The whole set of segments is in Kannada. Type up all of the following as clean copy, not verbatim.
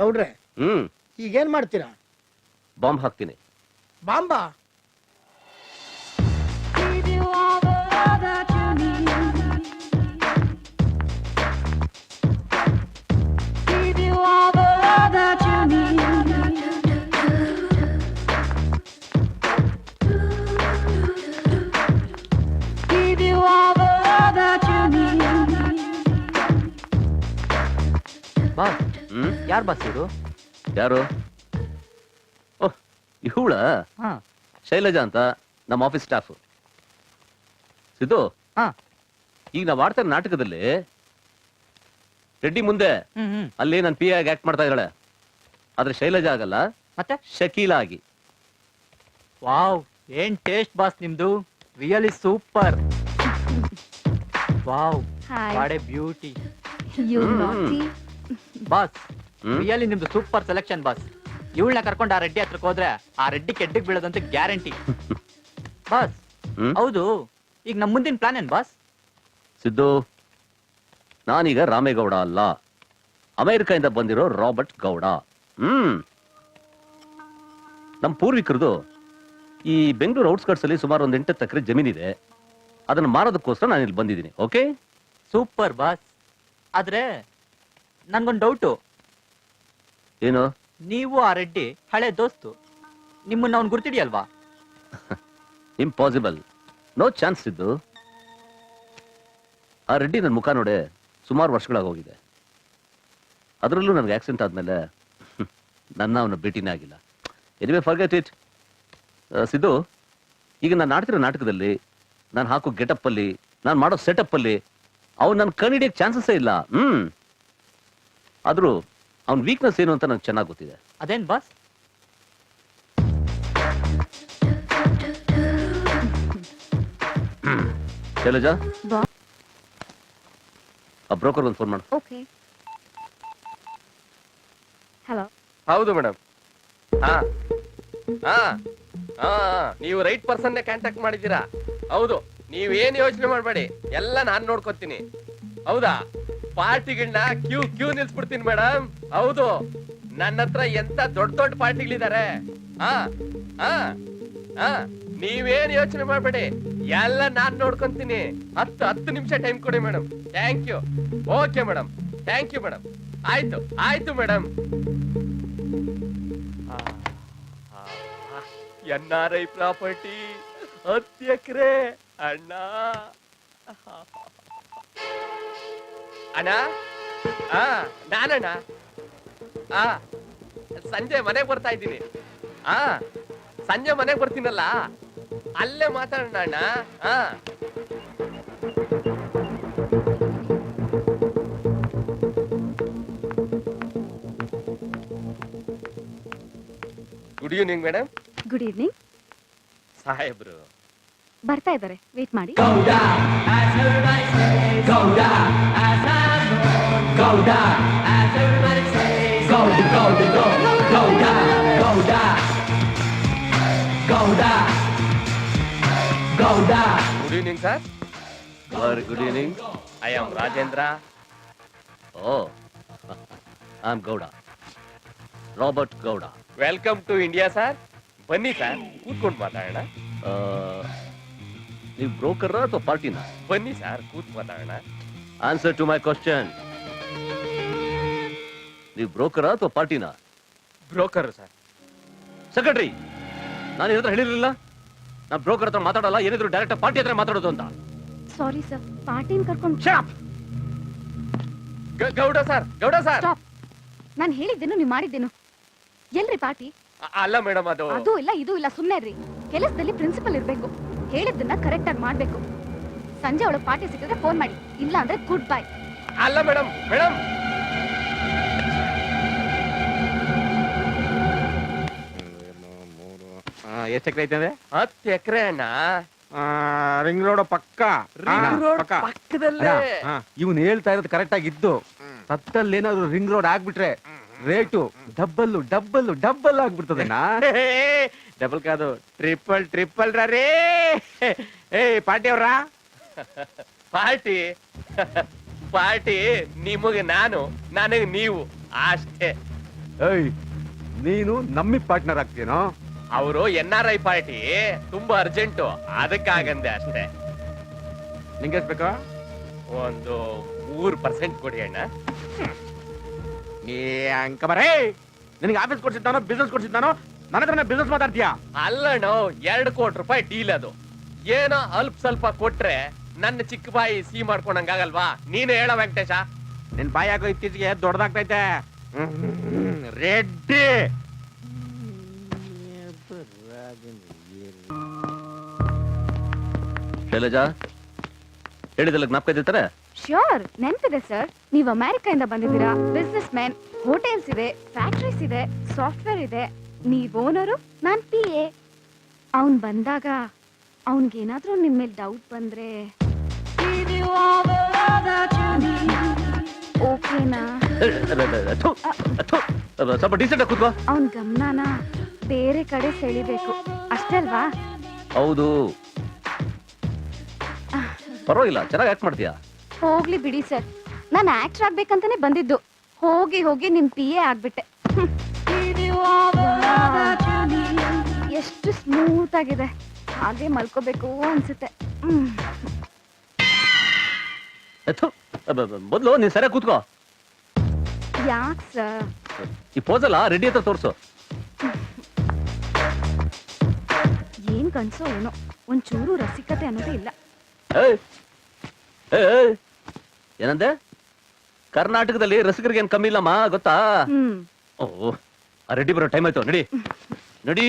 ಗೌಡ್ರೆ ಈಗೇನ್ ಮಾಡ್ತೀರಾ? ಬಾಂಬ್ ಹಾಕ್ತೀನಿ. ಬಾಂಬಾ? ಬಾಸ್ ಯಾರು ಬಾಸ್ ಇವರು? ಯಾರು? ಓಹ್, ಇವಳ ಶೈಲಜಾ ಅಂತ, ನಮ್ಮ ಆಫೀಸ್ ಸ್ಟಾಫ್. ಸಿದ್ದು, ಈಗ ನಾವು ಆಡ್ತಾ ನಾಟಕದಲ್ಲಿ ರೆಡ್ಡಿ ಮುಂದೆ ಅಲ್ಲಿ ನನ್ನ ಪಿ ಆಗಿ ಆಕ್ಟ್ ಮಾಡ್ತಾ ಇದ್ದಾಳೆ. ಆದ್ರೆ ಶೈಲಜಾ ಆಗಲ್ಲ, ಮತ್ತೆ ಶಕೀಲಾ ಆಗಿ. ವಾವ್, ಏನ್ ಟೇಸ್ಟ್ ಬಾಸ್ ನಿಮ್ದು, really super. Wow, what A beauty. Boss, really ನಿಮ್ದು ಸೂಪರ್ ಸೆಲೆಕ್ಷನ್ ಬಾಸ್. ಇವಳನ್ನ ಕರ್ಕೊಂಡು ಆ ರೆಡ್ಡಿ ಹತ್ರಕ್ಕೆ ಹೋದ್ರೆ ಆ ರೆಡ್ಡಿ ಕೆಡ್ಡಿಗೆ ಬೀಳೋದಂತ ಗ್ಯಾರಂಟಿ. ಬಾಸ್, ಹೌದು, ಈಗ ನಮ್ ಮುಂದಿನ ಪ್ಲಾನ್ ಏನ್ ಬಾಸ್? ಸಿದ್ದು, ನಾನೀಗ ರಾಮೇಗೌಡ ಅಲ್ಲ, ಅಮೆರಿಕದಿಂದ ಬಂದಿರೋ ರಾಬರ್ಟ್ ಗೌಡ. ನಮ್ಮ ಪೂರ್ವಿಕರದು ಈ ಬೆಂಗಳೂರು ಔಟ್ಸ್ಕರ್ಟ್ಸ್ ಅಲ್ಲಿ ಸುಮಾರು ಒಂದು 8 ಎಕರೆ ಜಮೀನಿದೆ. ಅದನ್ನ ಮಾರೋದಕ್ಕೋಸ್ಕರ ನಾನು ಇಲ್ಲಿ ಬಂದಿದ್ದೀನಿ. Okay, super boss. ಆದ್ರೆ ನನ್ಗೊಂದು ಡೌಟು. ಏನು? ನೀವು ಆ ರೆಡ್ಡಿ ಹಳೆ ದೋಸ್ತು, ನಿಮ್ಮನ್ನ ಅವ್ನು ಗುರ್ತಿಡಿಯಲ್ವಾ? ಇಂಪಾಸಿಬಲ್, ನೋ ಚಾನ್ಸ್ ಇದ್ದು. ಆ ರೆಡ್ಡಿ ನನ್ನ ಮುಖ ನೋಡೆ ಸುಮಾರು ವರ್ಷಗಳಾಗೋಗಿದೆ. ಅದರಲ್ಲೂ ನನಗೆ ಆಕ್ಸಿಡೆಂಟ್ ಆದ್ಮೇಲೆ ನನ್ನ ಅವನ ಭೇಟಿನೇ ಆಗಿಲ್ಲ. Anyway, forget it. ಸಿದ್ದು, ಈಗ ನಾನು ಆಡ್ತಿರೋ ನಾಟಕದಲ್ಲಿ ನಾನು ಹಾಕೋ ಗೆಟಪ್ ಅಲ್ಲಿ, ನಾನು ಮಾಡೋ ಸೆಟಪ್ ಅಲ್ಲಿ ಅವ್ನು ನನ್ನ ಕಣ್ಣಿಡಿಯಕ್ಕೆ ಚಾನ್ಸಸ್ಸೇ ಇಲ್ಲ. ಆದ್ರೂ ಅವ್ನ ವೀಕ್ನೆಸ್ ಏನು ಅಂತ ನಂಗೆ ಚೆನ್ನಾಗಿ ಗೊತ್ತಿದೆ. ಅದೇನ್ ಬಾಸ್? ಶೈಲಜಾ, ಆ ಬ್ರೋಕರ್ ಒಂದು ಫೋನ್ ಮಾಡು. ಓಕೆ. ಹಲೋ. ಹೌದು ಮೇಡಮ್. ಹಾ ಹಾ ಹಾ ನೀವು ರೈಟ್ ಪರ್ಸನ್ನೇ ಕಾಂಟ್ಯಾಕ್ಟ್ ಮಾಡಿದ್ದೀರಾ. ಹೌದು, ನೀವೇನು ಯೋಚನೆ ಮಾಡಬೇಡಿ, ಎಲ್ಲ ನಾನು ನೋಡ್ಕೊತೀನಿ. ಹೌದಾ? ಪಾರ್ಟಿಗಳನ್ನ ಕ್ಯೂ ನಿಲ್ಸ್ಬಿಡ್ತೀನಿ ಮೇಡಮ್. ಹೌದು, ನನ್ನ ಹತ್ರ ಎಂತ ದೊಡ್ಡ ದೊಡ್ಡ ಪಾರ್ಟಿಗಳಿದ್ದಾರೆ. ಹಾ ಹಾ ಹಾ ನೀವೇನು ಯೋಚನೆ ಮಾಡಬೇಡಿ, ಎಲ್ಲ ನಾನ್ ನೋಡ್ಕೊಂತೀನಿ. 10 ನಿಮಿಷ ಟೈಮ್ ಕೊಡಿ madam. Thank you. Okay madam, thank you madam. ಆಯ್ತು ಆಯ್ತು ಮೇಡಮ್. NRI ಪ್ರಾಪರ್ಟಿ 10 ಎಕರೆ ಅಣ್ಣ. ಅಣ್ಣ, ನಾನಣ್ಣ. ಸಂಜೆ ಮನೆಗೆ ಬರ್ತಾ ಇದ್ದೀನಿ. ಸಂಜೆ ಮನೆಗೆ ಬರ್ತೀನಲ್ಲ, ಅಲ್ಲೇ ಮಾತಾಡೋಣ ಅಣ್ಣ. Good evening madam. Good evening. ಸಾಹೇಬ್ರು ಬರ್ತಾ ಇದ್ದಾರೆ, ವೇಟ್ ಮಾಡಿ. Good evening sir. Very good evening. I am Rajendra. Oh, I am Gowda, Robert Gowda. Welcome to India sir. ಬನ್ನಿ ಸರ್, ಕೂತ್ಕೊಂಡು ಮಾತಾಡೋಣ. ನೀವು ಬ್ರೋಕರ್ ಅಥವಾ ಪಾರ್ಟಿನ? ಬನ್ನಿ ಸರ್, ಕೂತ್ ಮಾತಾಡೋಣ. Answer to my question. ನೀವು ಬ್ರೋಕರ್ ಅಥವಾ ಪಾರ್ಟಿನ? Broker sir. ಸೆಕ್ರೆಟರಿ, ನಾನು ಏನಾದ್ರೂ ಹೇಳಿರಲಿಲ್ಲ? ನಾನು ಬ್ರೋಕರ್ ಹತ್ರ ಮಾತಾಡಲ್ಲ, ಏನಿದ್ರು ಡೈರೆಕ್ಟ್ ಪಾರ್ಟಿ ಹತ್ರ ಮಾತಾಡೋದು ಅಂತ. ಸಾರಿ ಸರ್, ಪಾರ್ಟಿನ ಕರ್ಕೊಂಡು. Gowda sir, Gowda sir. Stop. ನಾನು ಹೇಳಿದ್ದೇನು, ನೀವು ಮಾಡಿದ್ದೇನು? ಎಲ್ರಿ ಪಾರ್ಟಿ? ಅಲ್ಲ ಮೇಡಮ್, ಅದು ಇಲ್ಲ ಇದು ಇಲ್ಲ, ಸುಮ್ಮನೆ ಇರ್ರಿ. ಕೆಲಸದಲ್ಲಿ ಪ್ರಿನ್ಸಿಪಲ್ ಇರ್ಬೇಕು, ಹೇಳಿದ್ದನ್ನ ಕರೆಕ್ಟ್ ಆಗಿ ಮಾಡ್ಬೇಕು. ಸಂಜೆ ಒಳಗೆ ಪಾರ್ಟಿ ಸಿಕ್ಕಿದ್ರೆ ಫೋನ್ ಮಾಡಿ, ಇಲ್ಲ ಅಂದ್ರೆ ಗುಡ್ ಬೈ. ಅಲ್ಲ ಮೇಡಮ್. ಮೇಡಮ್, ಎಷ್ಟು ಎಕರೆ ಐತೆ ಅಂದ್ರೆ? 10 ಎಕರೆ ಅಣ್ಣ. ರಿಂಗ್ ರೋಡ್ ಪಕ್ಕ. ಪಕ್ಕದಲ್ಲೇ. ಇವನ್ ಹೇಳ್ತಾ ಇರೋದು ಕರೆಕ್ಟ್ ಆಗಿದ್ದು, ಸತ್ತಲ್ಲಿ ಏನಾದ್ರು ರಿಂಗ್ ರೋಡ್ ಆಗ್ಬಿಟ್ರೆ ರೇಟು ಡಬ್ಬಲ್ ಆಗ್ಬಿಡ್ತದೇನಾ? ಡಬಲ್ ಕಾದು ಟ್ರಿಪಲ್ ರೇ. ಪಾರ್ಟಿ ಅವ್ರ ಪಾರ್ಟಿ ನಿಮಗೆ ನಾನು, ನನಗೆ ನೀವು, ಅಷ್ಟೇ. ಏಯ್ ನೀನು ನಮ್ಮಿಗ್ ಪಾರ್ಟ್ನರ್ ಆಗ್ತೀನೋ? ಅವರು NRI ಪಾರ್ಟಿ ತುಂಬಾ ಅರ್ಜೆಂಟು, ಅದಕ್ಕಾಗಂದೆ ಅಷ್ಟೇ. ನಿಂಗೆ ಎಷ್ಟ್ ಬೇಕಾ? ಒಂದು 3% ಕೊಡಿ ಅಣ್ಣ. ನೀ ಅಂಕ ಬರೇ ನಿನಗೆ ಆಫೀಸ್ ಕೊಡ್ಸಿದ್ದಾನೋ ಬಿಸ್ನೆಸ್ ಕೊಡ್ಸಿದ್ದಾನೋ? ನನ್ನ ಹತ್ರ ಬಿಸ್ನೆಸ್ ಮಾತಾಡ್ತೀಯಾ? ಅಲ್ಲಣ್ಣ, 2 ಕೋಟಿ ರೂಪಾಯಿ ಡೀಲ್ ಅದು. ಏನೋ ಅಲ್ಪ ಸ್ವಲ್ಪ ಕೊಟ್ರೆ ನನ್ನ ಚಿಕ್ಕ ಬಾಯಿ ಸಿಹಿ ಮಾಡ್ಕೊಂಡಂಗಾಗಲ್ವಾ? ನೀನು ಹೇಳ ವೆಂಕಟೇಶ. ನಿನ್ ಬಾಯಿ ಹಾಕೋ ಇತ್ತೀಚೆಗೆ ದೊಡ್ಡದಾಗ್ತೈತೆ. ರೆಡ್ಡಿ ಶೈಲಜಾ, ಹೇಳಿದಲ್ಲ ಜ್ಞಾಪಕ ಇದ್ದಿರ್ತಾರೆ? ಶ್ಯೂರ್, ನೆನ್ಪಿದೆ ಸರ್. ನೀವು ಅಮೆರಿಕದಿಂದ ಬಂದಿದ್ದೀರಾ. ಬಿಸ್ನೆಸ್ ಮ್ಯಾನ್, ಹೋಟೆಲ್ಸ್ ಇದೆ, ಫ್ಯಾಕ್ಟ್ರೀಸ್ ಇದೆ, ಸಾಫ್ಟ್ವೇರ್ ಇದೆ. ನೀವ್ ಓನರು, ನಾನ್ PA. ಅವ್ನ್ ಬಂದಾಗ ಅವನ್ಗೇನಾದ್ರೂ ನಿಮ್ ಮೇಲೆ ಡೌಟ್ ಬಂದ್ರೆ ಓಕೆನಾ? ಸ್ವಲ್ಪ ಡೀಸೆಂಟ್ ಆಗಿ ಕೂತ್ಕೋ. ಅವನ್ ಗಮನನ ಬೇರೆ ಕಡೆ ಸೆಳಿಬೇಕು ಅಷ್ಟೇ ಅಲ್ವಾ? ಹೌದು, ಪರವಾಗಿಲ್ಲ, ಚೆನ್ನಾಗಿ ಆಕ್ಟ್ ಮಾಡ್ತೀಯಾ. ಹೋಗ್ಲಿ ಬಿಡಿ ಸರ್, ನಾನು ಆಕ್ಟರ್ ಆಗ್ಬೇಕಂತಾನೆ ಬಂದಿದ್ದು. ಹೋಗಿ ಹೋಗಿ ನಿಮ್ PA ಆಗ್ಬಿಟ್ಟೆ. ಎಷ್ಟು ಸ್ಮೂತ್ ಆಗಿದೆ, ಹಾಗೆ ಮಲ್ಕೋಬೇಕು ಅನ್ಸುತ್ತೆ. ಮೊದ್ಲು ನೀನ್ ಸರಿಯಾಗಿ ಕೂತ್ಕೋ. ಯಾಕ್ ಸರ್? ಈ ಪೋಸಲ್ಲ ರೆಡಿ ಹತ್ರ ತೋರ್ಸು. ಏನ್ ಕನ್ಸೋ ಏನೋ, ಒಂಚೂರು ರಸಿಕತೆ ಅನ್ನೋದೇ ಇಲ್ಲ. ಏಯ್, ಏಯ್, ಏನಂದೆ? ಕರ್ನಾಟಕದಲ್ಲಿ ರಸಿಕರಿಗೆ ಏನ್ ಕಮ್ಮಿ ಇಲ್ಲಮ್ಮ, ಗೊತ್ತಾ? ಓ, ರೆಡಿ ಬರೋ ಟೈಮ್ ಆಯ್ತು, ನಡಿ ನಡಿ.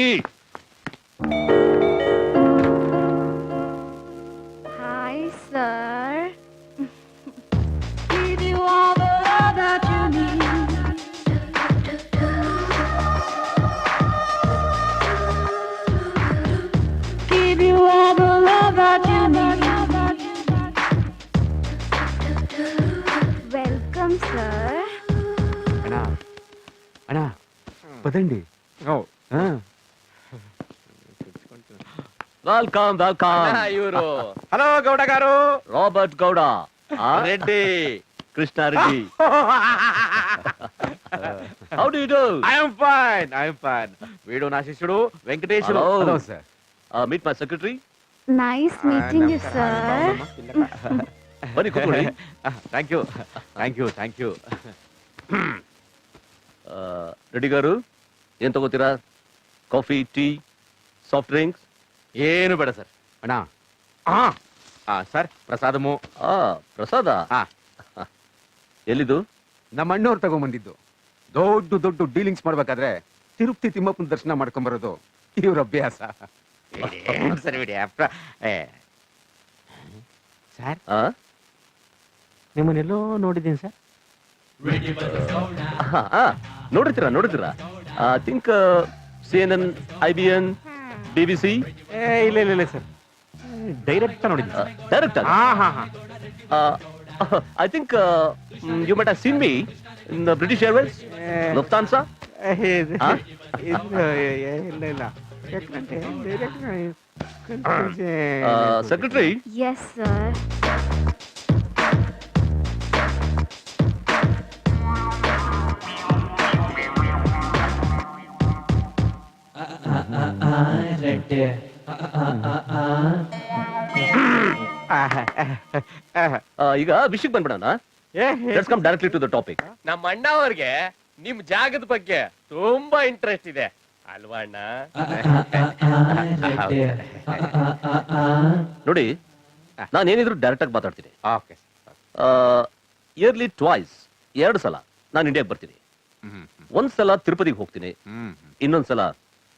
Hi sir. Welcome sir. ಅಣ್ಣ ಅಣ್ಣ ಪದಂಡಿ. Welcome welcome. ಇವರು ಹಲೋ ಗೌಡಗಾರು. Robert Gowda. Reddy. Krishna Reddy. How do you do? I am fine. వీడు నా శిష్యుడు వెంకటేశుడు. Hello. Hello sir. Meet my secretary. Nice meeting you sir. ಬನ್ನಿ ಕೂತ್ಕೊಳ್ಳಿ. Thank you. ರೆಡ್ಡಿ గారు ಏನ್ ತಗೋತೀರಾ? Coffee, tea, soft drinks? ಏನು ಬೇಡ ಸರ್. ಅಣ್ಣ ಸರ್, ಪ್ರಸಾದಮು. ಪ್ರಸಾದ? ಆ. ಎಲ್ಲಿದು? ನಮ್ಮ ಅಣ್ಣವ್ರು ತಗೊಂಬಂದಿದ್ದು. ದೊಡ್ಡ ಡೀಲಿಂಗ್ಸ್ ಮಾಡ್ಬೇಕಾದ್ರೆ ತಿರುಪತಿ ತಿಮ್ಮಪ್ಪನ ದರ್ಶನ ಮಾಡ್ಕೊಂಬರೋದು ಇವ್ರ ಅಭ್ಯಾಸ. ಸರಿ ಬಿಡಿ. ಸರ್, ನಿಮ್ಮನ್ನೆಲ್ಲೋ ನೋಡಿದ್ದೀನಿ ಸರ್. ನೋಡಿರ್ತೀರಾ? I think CNN, IBN, BBC. ಇಲ್ಲ ಸರ್, ಡೈರೆಕ್ಟ್ ನೋಡಿದ್ದೀನಿ. Direct? I think you might have seen me in British Airways, Lufthansa. ಇಲ್ಲ Secretary. Yes sir. ಈಗ ವಿಷಯಕ್ಕೆ ಬಂದ್ಬಿಡೋಣ. Let's come directly to the topic. ನಮ್ಮ ಅಣ್ಣ ಅವ್ರಿಗೆ ನಿಮ್ ಜಾಗದ ಬಗ್ಗೆ ತುಂಬಾ ಇಂಟ್ರೆಸ್ಟ್ ಇದೆ ಅಲ್ವಾ ಅಣ್ಣ? ನೋಡಿ, ನಾನೇನಿದ್ರು ಡೈರೆಕ್ಟ್ ಆಗಿ ಮಾತಾಡ್ತೀನಿ. ಇಯರ್ಲಿ ಟ್ವೈಸ್, 2 ಸಲ ನಾನು ಇಂಡಿಯಾಗೆ ಬರ್ತೀನಿ. ಒಂದ್ಸಲ ತಿರುಪತಿಗೆ ಹೋಗ್ತೀನಿ, ಇನ್ನೊಂದ್ಸಲ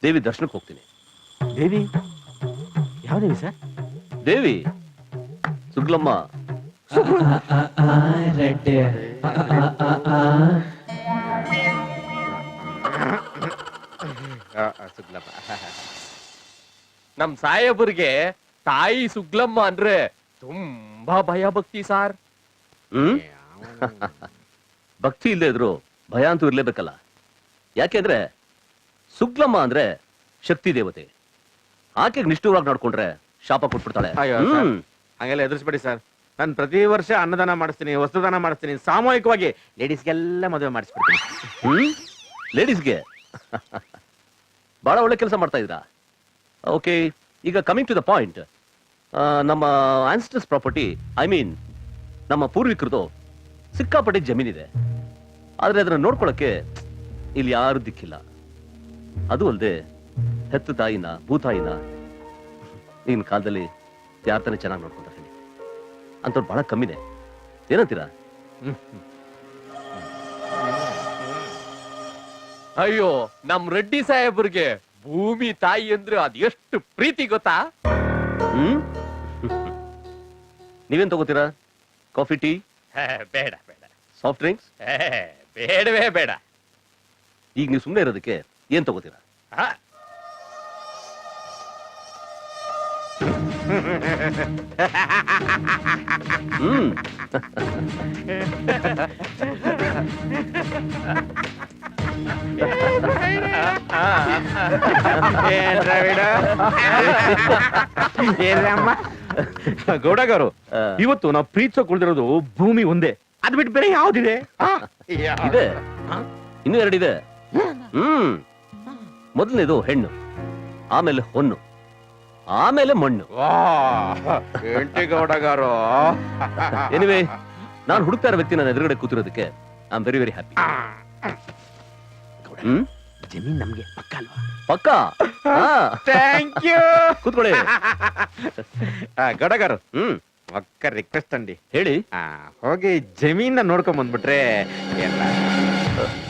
ದೇವಿ ದರ್ಶನಕ್ಕೆ ಹೋಗ್ತೀನಿ. ದೇವಿ? ಯಾವ ದೇವಿ ಸರ್? ದೇವಿ ಸುಗ್ಲಮ್ಮ. ನಮ್ ಸಾಹೇಬರಿಗೆ ತಾಯಿ ಸುಗ್ಲಮ್ಮ ಅಂದ್ರೆ ತುಂಬಾ ಭಯ ಭಕ್ತಿ ಸಾರ್. ಭಕ್ತಿ ಇಲ್ಲದೆ ಇದ್ರು ಭಯ ಅಂತೂ ಇರ್ಲೇಬೇಕಲ್ಲ. ಯಾಕೆಂದ್ರೆ ಸುಗ್ಲಮ್ಮ ಅಂದ್ರೆ ಶಕ್ತಿ ದೇವತೆ. ಆಕೆಗೆ ನಿಷ್ಠೂರವಾಗಿ ನಡ್ಕೊಂಡ್ರೆ ಶಾಪ ಕೊಟ್ಬಿಡ್ತಾಳೆ. ಹಂಗೆಲ್ಲ ಎದುರಿಸ್ಬೇಡಿ ಸರ್. ನಾನು ಪ್ರತಿ ವರ್ಷ ಅನ್ನದಾನ ಮಾಡಿಸ್ತೀನಿ, ವಸ್ತ್ರದಾನ ಮಾಡಿಸ್ತೀನಿ, ಸಾಮೂಹಿಕವಾಗಿ ಲೇಡೀಸ್ಗೆಲ್ಲ ಮದುವೆ ಮಾಡಿಸ್ಬಿಡ್ತೀನಿ. ಲೇಡೀಸ್ಗೆ ಬಹಳ ಒಳ್ಳೆ ಕೆಲಸ ಮಾಡ್ತಾ ಇದ್ದೀರಾ. ಓಕೆ, ಈಗ ಕಮಿಂಗ್ ಟು ದ ಪಾಯಿಂಟ್, ನಮ್ಮ ಆನ್ಸ್ಟರ್ಸ್ ಪ್ರಾಪರ್ಟಿ, ಐ ಮೀನ್ ನಮ್ಮ ಪೂರ್ವಿಕರದು ಸಿಕ್ಕಾಪಟ್ಟೆ ಜಮೀನಿದೆ. ಆದ್ರೆ ಅದನ್ನ ನೋಡ್ಕೊಳಕ್ಕೆ ಇಲ್ಲಿ ಯಾರು ದಿಕ್ಕಿಲ್ಲ. ಅದು ಅಲ್ಲದೆ ಹೆತ್ತು ತಾಯಿನ ಭೂತಾಯಿನ ಈಗಿನ ಕಾಲದಲ್ಲಿ ಯಾರ ತಾನೇ ಚೆನ್ನಾಗಿ ನೋಡ್ಕೊತಾರೆ ಹೇಳಿ? ಅಂಥವ್ರು ಬಹಳ ಕಮ್ಮಿನೇ. ಏನಂತೀರಾ? ಅಯ್ಯೋ, ನಮ್ ರೆಡ್ಡಿ ಸಾಹೇಬ್ರಿಗೆ ಭೂಮಿ ತಾಯಿ ಅಂದ್ರೆ ಅದ್ ಎಷ್ಟು ಪ್ರೀತಿ ಗೊತ್ತಾ? ಹ್ಮ್ ನೀವೇನ್ ತಗೋತೀರಾ? ಕಾಫಿ, ಟೀ, ಬೇಡ ಬೇಡ, ಸಾಫ್ಟ್ ಡ್ರಿಂಕ್ಸ್? ಬೇಡವೇ ಬೇಡ. ಈಗ ನೀವು ಸುಮ್ಮನೆ ಇರೋದಕ್ಕೆ ಏನ್ ತಗೋತೀರಾ? ಆ, ಹ್ಮ್ ಗೌಡಗಾರು, ಆ, ಇವತ್ತು ನಾವು ಪ್ರೀತಿಸೋಕ್ ಉಳಿದಿರೋದು ಭೂಮಿ ಒಂದೇ. ಅದ್ ಬಿಟ್ಟು ಬೇರೆ ಯಾವ್ದಿದೆ? ಇದೆ, ಇನ್ನೂ ಎರಡಿದೆ. ಮೊದಲನೇದು ಹೆಣ್ಣು, ಆಮೇಲೆ ಹೊನ್ನು, ಆಮೇಲೆ ಮಣ್ಣು. ಎಂಟಿ ಗೌಡಗಾರು. ಎನಿವೇ, ನಾನು ಹುಡುಕ್ತಾ ಇರೋ ವ್ಯಕ್ತಿ ನನ್ನ ಎದುರುಗಡೆ ಕೂತಿರೋದಕ್ಕೆ I am very very happy. ಹ್ಮ್ ಜಮೀನ್ ನಮ್ಗೆ ಪಕ್ಕ ಅಲ್ವಾ? ಪಕ್ಕ. Thank you. ಕೂತ್ಕೊಳ್ಳಿ. ಗೌಡಗಾರು, ಹ್ಮ್ ಒಕ್ಕ ರಿಕ್ವೆಸ್ಟ್ ಅಂಡಿ. ಹೇಳಿ. ಹೋಗಿ ಜಮೀನ ನೋಡ್ಕೊಂಡ್ ಬಂದ್ಬಿಟ್ರೆ ಎಲ್ಲ.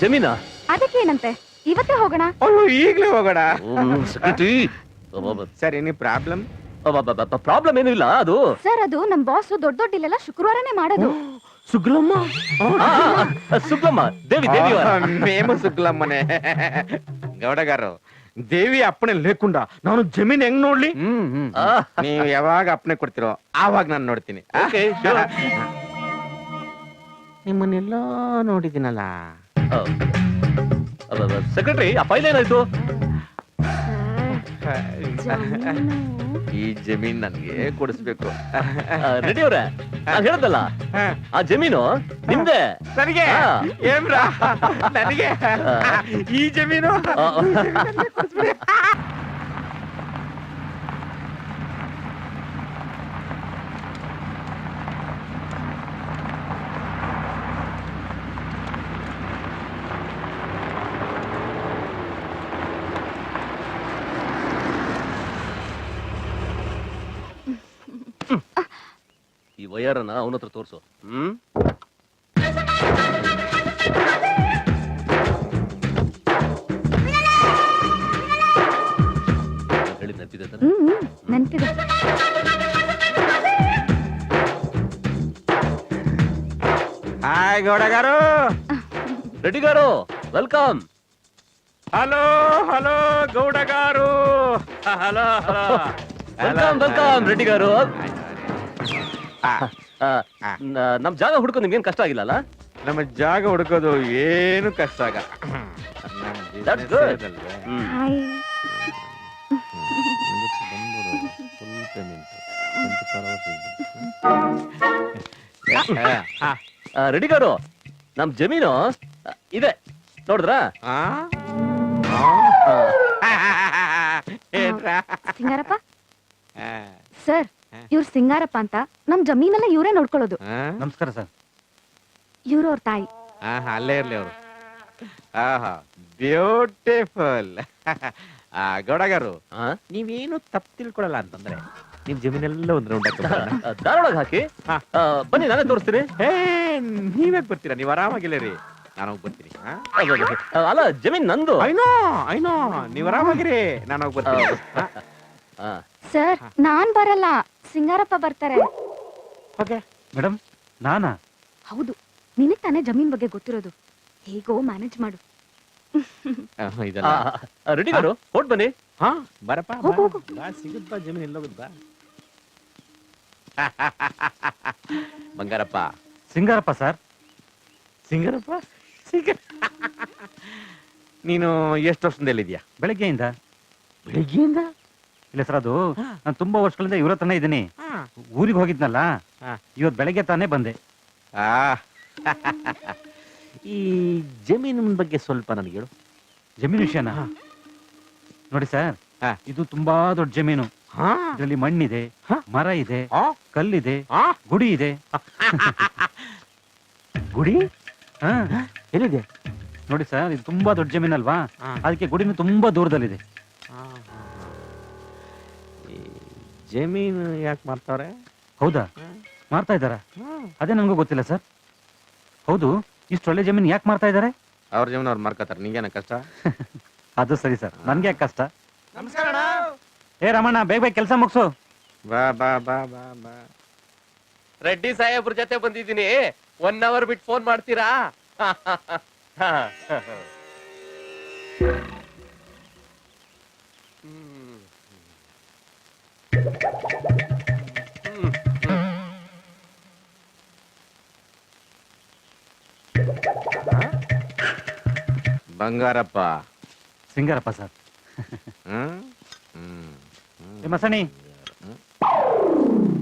ಜಮೀನಾ? ಅದಕ್ಕೇನಂತೆ, ಇವತ್ತೇ ಹೋಗೋಣ. ಅಯ್ಯೋ, ಈಗ್ಲೇ ಹೋಗೋಣ. Secretary, sir, any problem? Problem ಏನೂ ಇಲ್ಲ. ಅದು ಸರ್, ಅದು ನಮ್ ಬಾಸ್ ದೊಡ್ಡ ದೊಡ್ಡ ಇಲ್ಲೆಲ್ಲ ಶುಕ್ರವಾರನೇ ಮಾಡೋದು. ಸುಗ್ಲಮ್ಮ? ಸುಗ್ಲಮ್ಮ, ದೇವಿ ದೇವಿ మేము ಸುಗ್ಲಮ್ಮನೆ. ಗೌಡಗಾರು, ದೇವಿ ಅಪ್ಪಣೆ ಲೇಕುಂಡ ನಾನು ಜಮೀನ್ ಹೆಂಗ್ ನೋಡ್ಲಿ? ನೀವು ಯಾವಾಗ ಅಪ್ಪಣೆ ಕೊಡ್ತಿರೋ ಆವಾಗ ನಾನು ನೋಡ್ತೀನಿ. ನಿಮ್ಮನ್ನೆಲ್ಲ ನೋಡಿದಿನಲ್ಲ. ಸೆಕ್ರೆಟರಿ, ಆ ಫೈಲ್ ಏನಾಯ್ತು? ಈ ಜಮೀನ್ ನನ್ಗೆ ಕೊಡಿಸ್ಬೇಕು. ರೆಡ್ಡಿ ಅವ್ರೆ, ನಾನು ಹೇಳ್ದಲ್ಲ, ಆ ಜಮೀನು ನಿಮ್ದೆ. ನನಗೆ ಏನ್ರಾ? ನನಗೆ ಈ ಜಮೀನು? ಈ ವಯರನ್ನ ಅವನ ಹತ್ರ ತೋರ್ಸು. ಹೇಳಿ ನೆನಪಿದೆ ತಾನೆ? ನೆನ್ಪಿದೆ. ಹಾಯ್ ಗೌಡಗಾರು. ರೆಡ್ಡಿ ಗಾರು, ವೆಲ್ಕಮ್. ಹಲೋ ಹಲೋ ಗೌಡಗಾರು. Hello hello. Welcome welcome Reddy ಗಾರು. ನಮ್ ಜಾಗ ಹುಡ್ಕೋ ನಿಮ್ಗೇನ್ ಕಷ್ಟ ಆಗಿಲ್ಲ? ನಮ್ಮ ಜಾಗ ಹುಡುಕೋದು ಏನು ಕಷ್ಟ ಆಗ. That's good. ಹಾಯ್. ರೆಡ್ಡಿ ಗಾರು, ನಮ್ ಜಮೀನು ಇದೆ, ನೋಡಿದ್ರಾ? ಸಿಂಗಾರಪ್ಪ ಸರ್, ಇವ್ರ ಸಿಂಗಾರಪ್ಪ ಅಂತ ನಮ್ ಜಮೀನೆಲ್ಲ ಇವರೇ ನೋಡ್ಕೊಳ್ಳೋದು. ನಮಸ್ಕಾರ ಸರ್. ಇವ್ರ ಅವ್ರ ತಾಯಿ. ಅಲ್ಲೇ ಇರ್ಲಿ ಅವರು. ಬ್ಯೂಟಿಫುಲ್. ಗೌಡಗಾರು, ನೀವೇನು ತಪ್ಪು ತಿಳ್ಕೊಳಲ್ಲ ಅಂತಂದ್ರೆ ನಿಮ್ ಜಮೀನೆಲ್ಲ ಒಂದ್ ರೌಂಡ್ ಧಾರವಾಡ ಹಾಕಿ ಬನ್ನಿ, ನಾನೇ ತೋರಿಸ್ತೀನಿ. ನೀವೇ ಬರ್ತೀರಾ? ನೀವ್ ಆರಾಮಾಗಿಲ್ಲರಿ, ನಾನು ಹೋಗಿ ಬರ್ತೀನಿ. ಅಲ್ಲ, ಜಮೀನ್ ನಂದು. ಐನೋ ನೀವ್ ಆರಾಮಾಗಿರಿ, ನಾನು ಹೋಗಿ ಬರ್ತೀನಿ. ಸರ್, ನಾನ್ ಬರಲ್ಲ, ಸಿಂಗಾರಪ್ಪ ಬರ್ತಾರೆ. ಮೇಡಮ್, ನಾನಾ? ಹೌದು, ನಿನಗ್ ತಾನೇ ಜಮೀನ್ ಬಗ್ಗೆ ಗೊತ್ತಿರೋದು. ಹೇಗೋ ಮ್ಯಾನೇಜ್ ಮಾಡು. ರೆಡ್ಡಿ ಗಾರು, ಹೊಟ್ ಬನ್ನಿ. ಬರಪ್ಪ, ಹೋಗು, ಹೋಗು. ಸಿಗುತ್ತಾ ಜಮೀನ್ ಎಲ್ಲ ಹೋಗುತ್ತಾ? ಬಂಗಾರಪ್ಪ. ಸಿಂಗಾರಪ್ಪ ಸರ್. ಸಿಂಗಾರಪ್ಪ ನೀನು ಎಷ್ಟು ವರ್ಷದಿಂದ ಎಲ್ಲಿದ್ಯಾ? ಬೆಳಗ್ಗೆಯಿಂದ. ಬೆಳಿಗ್ಗೆಯಿಂದ? ಇಲ್ಲ ಸರ್, ಅದು ನಾನು ತುಂಬಾ ವರ್ಷಗಳಿಂದ ಇವ್ರ ಹತ್ರನೇ ಇದ್ದೀನಿ. ಊರಿಗೆ ಹೋಗಿದ್ನಲ್ಲ, ಇವತ್ತು ಬೆಳಗ್ಗೆ ತಾನೇ ಬಂದೆ. ಈ ಜಮೀನಿನ ಬಗ್ಗೆ ಸ್ವಲ್ಪ ನನಗೆ ಹೇಳು. ಜಮೀನು ವಿಷಯನ ನೋಡಿ ಸರ್, ಹಾ. ಇದು ತುಂಬಾ ದೊಡ್ಡ ಜಮೀನು. ಹಾ? ಇದರಲ್ಲಿ ಮಣ್ಣಿದೆ, ಹಾ? ಮರ ಇದೆ, ಆ? ಕಲ್ಲಿದೆ, ಆ? ಗುಡಿ ಇದೆ. ಗುಡಿ ಹಾ. ಎಲ್ಲಿದೆ? ನೋಡಿ ಸರ್, ಇದು ತುಂಬಾ ದೊಡ್ಡ ಜಮೀನಲ್ವಾ, ಹಾ. ಅದಕ್ಕೆ ಗುಡಿನೂ ತುಂಬಾ ದೂರದಲ್ಲಿದೆ. ಈ ಜಮೀನು ಯಾಕೆ ಮಾಡ್ತಾವ್ರೆ? ಹೌದಾ, ಮಾರ್ತಾ ಇದ್ದಾರಾ? ಅದೇ ನನಗೂ ಗೊತ್ತಿಲ್ಲ ಸರ್. ಹೌದು, ಇಷ್ಟು ಒಳ್ಳೆ ಜಮೀನು ಯಾಕೆ ಮಾರ್ತಾ ಇದ್ದಾರೆ? ಅವ್ರ ಜಮೀನು ಅವ್ರು ಮಾರ್ಕೋತಾರೆ, ನಿಂಗೇನ ಕಷ್ಟ? ಅದು ಸರಿ ಸರ್, ನನ್ಗೆ ಯಾಕೆ ಕಷ್ಟ? ಏ ರಮಣ, ಬೇಗ ಬೇಗ ಕೆಲಸ ಮುಗಿಸು. ಬಾ ಬಾ ಬಾ ಬಾ ಬಾ. ರೆಡ್ಡಿ ಸಾಹೇಬ್ರ ಜೊತೆ ಬಂದಿದ್ದೀನಿ, 1 hour ಬಿಟ್ಟು ಫೋನ್ ಮಾಡ್ತೀರಾ? ಬಂಗಾರಪ್ಪ. ಸಿಂಗಾರಪ್ಪ ಸರ್. ಹ್ಮ್? ಹ್ಮ್. ಏ ಮಸಣಿ,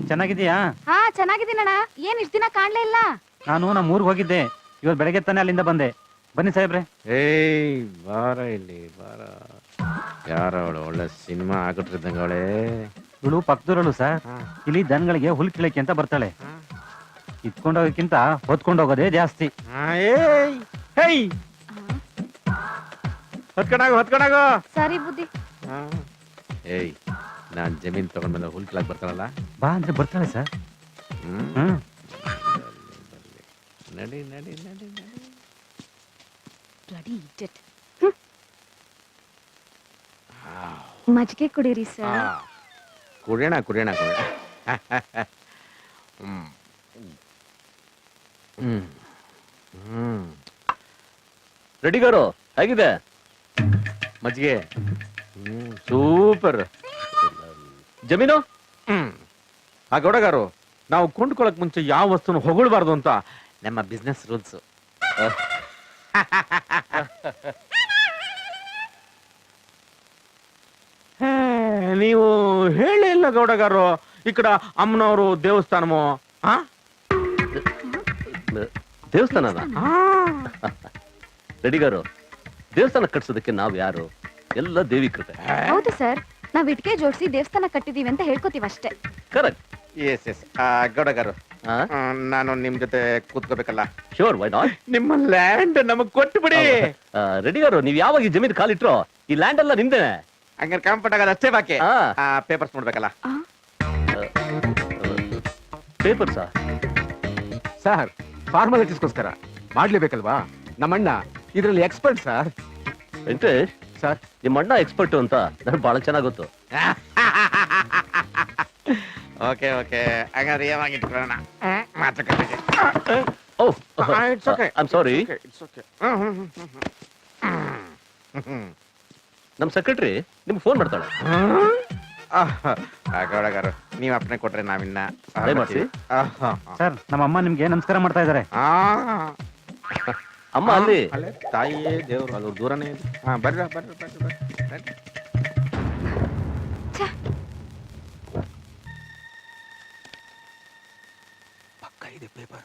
ಚೆನ್ನಾಗಿದೀಯಾ? ಹಾ ಚೆನ್ನಾಗಿದ್ದೀನಣ್ಣ. ಏನ್ ಇಷ್ಟ ದಿನ ಕಾಣ್ಲೇ ಇಲ್ಲ. ನಾನು ನಮ್ಮ ಊರಿಗೆ ಹೋಗಿದ್ದೆ, ಇವತ್ತು ಬೆಳಗ್ಗೆ ತಾನೆ ಅಲ್ಲಿಂದ ಬಂದೆ. ಬನ್ನಿ ಸಾಹೇಬ್ರೆ. ಏಯ್ ಬಾರ ಇಲ್ಲಿ ಬಾರ. ಯಾರ ಅವಳು ಒಳ್ಳೆ ಸಿನಿಮಾ ಆಗಿಟ್ಟಿದ್ದಂಗ ಅವಳೆ. ಇವಳು ಪಕ್ಕದೂರಳು ಸರ್. ಇಲ್ಲಿ ದನಗಳಿಗೆ ಹುಲ್ ಕೀಳಕ್ಕೆ ಅಂತ ಬರ್ತಾಳೆ. ಇಟ್ಕೊಂಡೋಗಕ್ಕಿಂತ ಹೊತ್ಕೊಂಡೋಗೋದೇ ಜಾಸ್ತಿ. ಹೊತ್ಕೊಂಡಾಗೋ. ಸರಿ ಬುದ್ಧಿ. ಏಯ್, ನಾನ್ ಜಮೀನ್ ತಗೊಂಡ್ಮೇಲೆ ಹುಲ್ ಕಿಳಕ್ ಬರ್ತಾಳಲ್ಲ, ಬಾ ಅಂದ್ರೆ ಬರ್ತಾಳೆ ಸರ್. ಹ್ಮ್? ಹ್ಮ್. ನಡಿ ನಡಿ ನಡಿ ನಡಿ. Bloody idiot. ಮಜ್ಜಿಗೆ ಕುಡೀರಿ ಆ, ಸರ್. ಕುಡಿಯೋಣ ಕುಡಿಯೋಣ ಕುಡಿಯೋಣ. ಹ್ಮ್ ಹ್ಮ್ ಹ್ಮ್. ರೆಡಿಗಾರು ಹೇಗಿದೆ? ಮಜ್ಜಿಗೆ ಸೂಪರ್. ಜಮೀನು ಆ ಗೌಡಗಾರು, ನಾವು ಕೊಂಡ್ಕೊಳಕ್ ಮುಂಚೆ ಯಾವ ವಸ್ತುನು ಹೊಗಳ್ಬಾರ್ದು ಅಂತ ನಮ್ಮ ಬಿಸ್ನೆಸ್ ರೂಲ್ಸ್. ನೀವು ಹೇಳೇ ಇಲ್ಲ ಗೌಡಗಾರು, ಈ ಕಡೆ ಅಮ್ಮನವರು ದೇವಸ್ಥಾನಮೋ? ದೇವಸ್ಥಾನನ? ರೆಡಿಗಾರು, ದೇವಸ್ಥಾನ ಕಟ್ಸೋದಕ್ಕೆ ನಾವ್ ಯಾರು? ಎಲ್ಲ ದೇವಿ ಕೃಪೆ. ಹೌದು ಸರ್, ನಾವ್ ಇಟ್ಕೆ ಜೋಡಿಸಿ ದೇವಸ್ಥಾನ ಕಟ್ಟಿದೀವಿ ಅಂತ ಹೇಳ್ಕೊತೀವಿ ಅಷ್ಟೇ. ಕರೆಕ್ಟ್. S S. ಗೌಡಗಾರು, ನಾನು ನಿಮ್ ಜೊತೆ ಕೂತ್ಕೋಬೇಕಲ್ಲ? Sure, why not? ನಿಮ್ಮ ಲ್ಯಾಂಡ್ ನಮಗ್ ಕೊಟ್ಬಿಡಿ. ರೆಡಿಗಾರು, ನೀವ್ ಯಾವಾಗ ಈ ಜಮೀನು ಕಾಲಿಟ್ರೋ ಈ ಲ್ಯಾಂಡ್ ಎಲ್ಲ ನಿಮ್ದೇನೆ. ಹಂಗಾರೆ ಕಂಫರ್ಟ್ ಆಗೋದು ಅಷ್ಟೇ ಬಾಕಿ. ಆ. ಪೇಪರ್ಸ್ ನೋಡ್ಬೇಕಲ್ಲ? ಪೇಪರ್ಸಾ? ಸರ್, ಫಾರ್ಮಾಲಿಟೀಸ್ಗೋಸ್ಕರ ಮಾಡ್ಲೇಬೇಕಲ್ವಾ? ನಮ್ಮಣ್ಣ ಇದ್ರಲ್ಲಿ ಎಕ್ಸ್ಪರ್ಟ್ ಸರ್. ವೆಂಕಟೇಶ್ ಸರ್, ನಿಮ್ಮ ಅಣ್ಣ ಎಕ್ಸ್ಪರ್ಟ್ ಅಂತ ನನಗೆ ಬಹಳ ಚೆನ್ನಾಗ್ ಗೊತ್ತು. ಓಕೆ ಓಕೆ, ಹಂಗಾದ್ರೆ ಯಾವಾಗ ಇಟ್ಕೊಳ್ಳೋಣ ಮಾತುಕತೆಗೆ? Oh, it's okay, I am sorry. It's okay. ನಮ್ ಸೆಕ್ರೆಟರಿ ನಿಮ್ಗೆ ಫೋನ್ ಮಾಡ್ತಾಳೆ. ಗೌಡಗಾರು, ನೀವ್ ಅಪ್ಪನೆ ಕೊಟ್ರೆ ನಾವಿನ್ನ ದಯಮಾಡ್ಸಿ. ಸರ್, ನಮ್ಮ ಅಮ್ಮ ನಿಮ್ಗೆ ನಮಸ್ಕಾರ ಮಾಡ್ತಾ ಇದ್ದಾರೆ. ಅಮ್ಮ ಅಲ್ಲಿ. ಅಲ್ಲೇ ತಾಯಿಯೇ ದೇವ್ರು, ಅದು ದೂರನೇ ಇದೆ. ಬರ್ರಿ ಬರ್ರಿ ಬರ್ರಿ ಬರ್ರಿ. ಪಕ್ಕ ಇದೆ ಪೇಪರ್.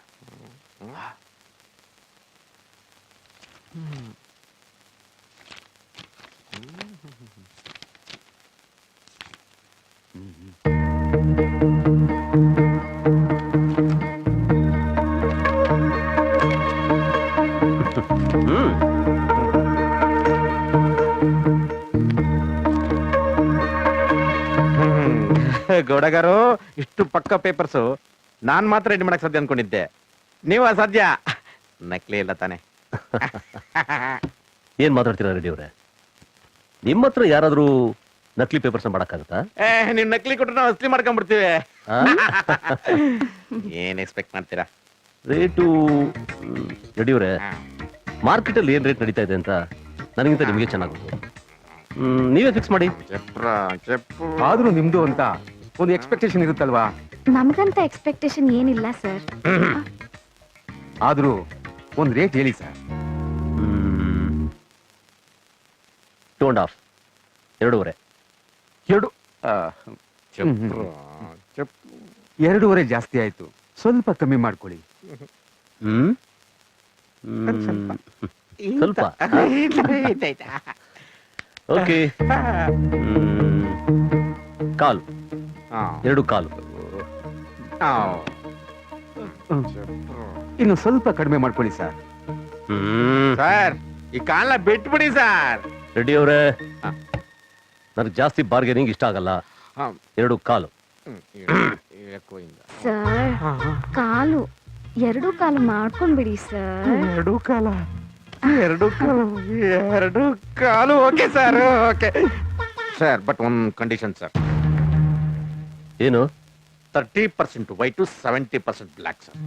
ಗೌಡಗಾರು, ಇಷ್ಟು ಪಕ್ಕ ಪೇಪರ್ಸು ನಾನ್ ಮಾತ್ರ ರೆಡಿ ಮಾಡಕ್ ಸಾಧ್ಯ ಅನ್ಕೊಂಡಿದ್ದೆ, ನೀವು ಅಸಾಧ್ಯ. ನಕ್ಲಿ ಇಲ್ಲ ತಾನೆ? ಏನ್ ಮಾತಾಡ್ತೀರಾ ರೆಡಿ ಅವ್ರೆ? ನಿಮ್ಮ ಹತ್ರ ಯಾರಾದ್ರೂ ನಕಲಿ ಪೇಪರ್ಸ್ ಮಾಡಕ್ಕಾಗತ್ತಾ? ನೀವ್ ನಕ್ಲಿ ಕೊಟ್ರೆ ನಾವು ಅಸ್ಲಿ ಮಾಡ್ಕೊಂಡ್ಬಿಡ್ತೀವಿ. ಆ? ಏನ್ ಎಕ್ಸ್ಪೆಕ್ಟ್ ಮಾಡ್ತೀರಾ? ರೇಟು ರೆಡಿ ಅವ್ರೆ, ಮಾರ್ಕೆಟ್ ಅಲ್ಲಿ ಏನ್ ರೇಟ್ ನಡೀತಾ ಇದೆ ಅಂತ ನನಗಿಂತ ನಿಮಗೆ ಚೆನ್ನಾಗಿ ಗೊತ್ತು. ನೀವೇ ಫಿಕ್ಸ್ ಮಾಡಿ. ಆದ್ರೂ ನಿಮ್ದು ಅಂತ ಒಂದು ಎಕ್ಸ್ಪೆಕ್ಟೇಷನ್ ಇರುತ್ತಲ್ವಾ? ನಮ್ಗಂತ ಎಕ್ಸ್ಪೆಕ್ಟೇಷನ್ ಏನಿಲ್ಲ ಸರ್. ಆದ್ರೂ ಒಂದ್ ರೇಟ್ ಹೇಳಿ ಸರ್. 2.5, 2.5. ಎರಡೂವರೆ ಜಾಸ್ತಿ ಆಯ್ತು, ಸ್ವಲ್ಪ ಕಮ್ಮಿ ಮಾಡ್ಕೊಳ್ಳಿ. ಸ್ವಲ್ಪ ಓಕೆ ಕಾಲು 2 ಕಾಲು ಇನ್ನು ಸ್ವಲ್ಪ ಕಡಿಮೆ ಮಾಡ್ಕೊಳ್ಳಿ ಸರ್. ಸರ್ ಈ ಕಾಲ ಬಿಟ್ಬಿಡಿ ಸರ್. ರೆಡ್ಡಿ ಅವರೇ, ನನಗೆ ಜಾಸ್ತಿ ಬಾರ್ಗೇನಿಂಗ್ ಇಷ್ಟ ಆಗಲ್ಲ. 2 ಕಾಲು. ಸರ್ ಕಾಲು 2 ಕಾಲು ಮಾಡ್ಕೊಂಡ್ಬಿಡಿ ಸರ್. 2 ಕಾಲು okay sir, okay sir. But one condition sir. ಏನು? 30% white 70% black sir.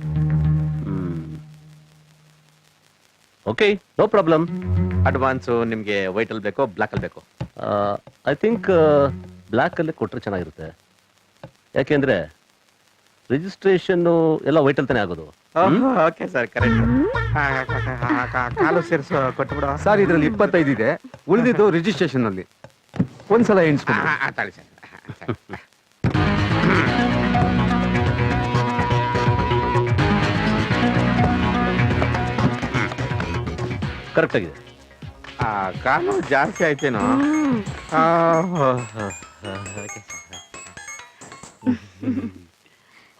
Okay, no problem. Advance ನಿಮ್ಗೆ ವೈಟ್ ಅಲ್ಲಿ ಬೇಕೋ ಬ್ಲ್ಯಾಕ್ ಅಲ್ಲಿ ಬೇಕೋ? ಐ ಥಿಂಕ್ ಬ್ಲ್ಯಾಕ್ ಅಲ್ಲೇ ಕೊಟ್ರೆ ಚೆನ್ನಾಗಿರುತ್ತೆ. ಯಾಕೆಂದ್ರೆ ರಿಜಿಸ್ಟ್ರೇಷನ್ ಎಲ್ಲ ವೈಟ್ ಅಲ್ಲಿ ತಾನೇ ಆಗೋದು. Okay sir, correct. ಕಾಲು ಸೇರಿಸು ಕೊಟ್ಬಿಡ ಸರ್ ಇದ್ರಲ್ಲಿ 25 ಇದೆ, ಉಳಿದಿದ್ದು ರಿಜಿಸ್ಟ್ರೇಷನ್ ಅಲ್ಲಿ. ಒಂದ್ಸಲ ಎಣಿಸ್ಕೊಂಡು ತಾಳಿ ಸರ್. ಕರೆಕ್ಟ್ ಆಗಿದೆ. ಕಾಲು ಜಾಸ್ತಿ ಆಯ್ತೇನೋ?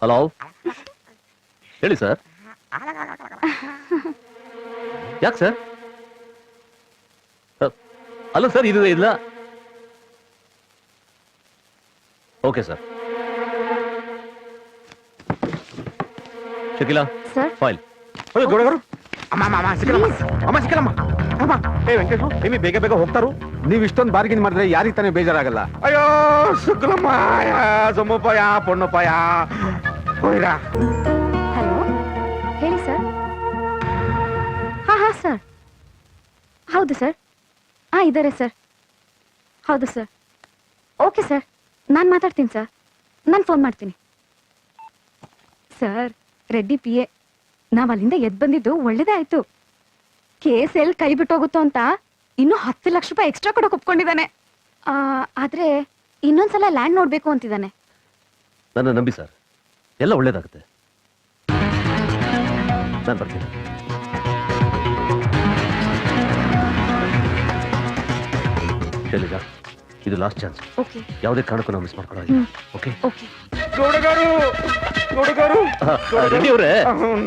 ಹಲೋ, ಹೇಳಿ ಸರ್. ಯಾಕೆ ಸರ್? ಅಲ್ಲ ಸರ್, ಇದು ಇಲ್ಲ. Okay sir. Shakila, sir file. ಗೌಡಗರು, ಅಮ್ಮ ಸಿಕ್ಕಲಮ್ಮ. ಏ ವೆಂಕಟೇಶ್, ಏಮಿ ಬೇಗ ಬೇಗ ಹೋಗ್ತಾರು. ನೀವ್ ಇಷ್ಟೊಂದು ಬಾರ್ಗಿನ್ ಮಾಡಿದ್ರೆ ಯಾರಿಗೆ ತಾನೇ ಬೇಜಾರಾಗಲ್ಲ? ಅಯ್ಯೋ ಶುಕ್ಲಮ್ಮ, ಸೊಮ್ಮಪ್ಪಯ ಪೊಣ್ಣಪ್ಪಯ ಹೋಯ್ರಾ. ಹಲೋ, ಹೇಳಿ ಸರ್. ಹಾ ಸರ್, ಹೌದು ಸರ್. ಇದ್ದಾರೆ ಸರ್. ಹೌದು ಸರ್. ಓಕೆ ಸರ್, ನಾನು ಮಾತಾಡ್ತೀನಿ ಸರ್. ನಾನು ಫೋನ್ ಮಾಡ್ತೀನಿ ಸರ್. ರೆಡ್ಡಿ PA, ನಾವ್ ಅಲ್ಲಿಂದ ಎದ್ದು ಬಂದಿದ್ದು ಒಳ್ಳೇದೇ ಆಯ್ತು. ಕೇಸ್ ಎಲ್ಲಿ ಕೈ ಬಿಟ್ಟೋಗುತ್ತೋ ಅಂತ ಇನ್ನೂ 10 ಲಕ್ಷ ರೂಪಾಯಿ ಎಕ್ಸ್ಟ್ರಾ ಕೊಡೋಕೆ ಒಪ್ಕೊಂಡಿದ್ದಾನೆ. ಆದ್ರೆ ಇನ್ನೊಂದ್ಸಲ ಲ್ಯಾಂಡ್ ನೋಡ್ಬೇಕು ಅಂತಿದ್ದಾನೆ. ನನ್ನ ನಂಬಿ ಸರ್, ಎಲ್ಲ ಒಳ್ಳೇದಾಗುತ್ತೆ. ನಾನು ಬರ್ತೀನಿ. ಶೈಲಜಾ, ಇದು ಲಾಸ್ಟ್ ಚಾನ್ಸ್. ಓಕೆ ಯಾವುದೇ ಕಾರಣಕ್ಕೂ ನಾವು ಮಿಸ್ ಮಾಡ್ಕೊಳ್ಳೋದಿಲ್ಲ. Okay okay. ಗೌಡಗಾರು, ರೆಡ್ಡಿ ಅವರೇ,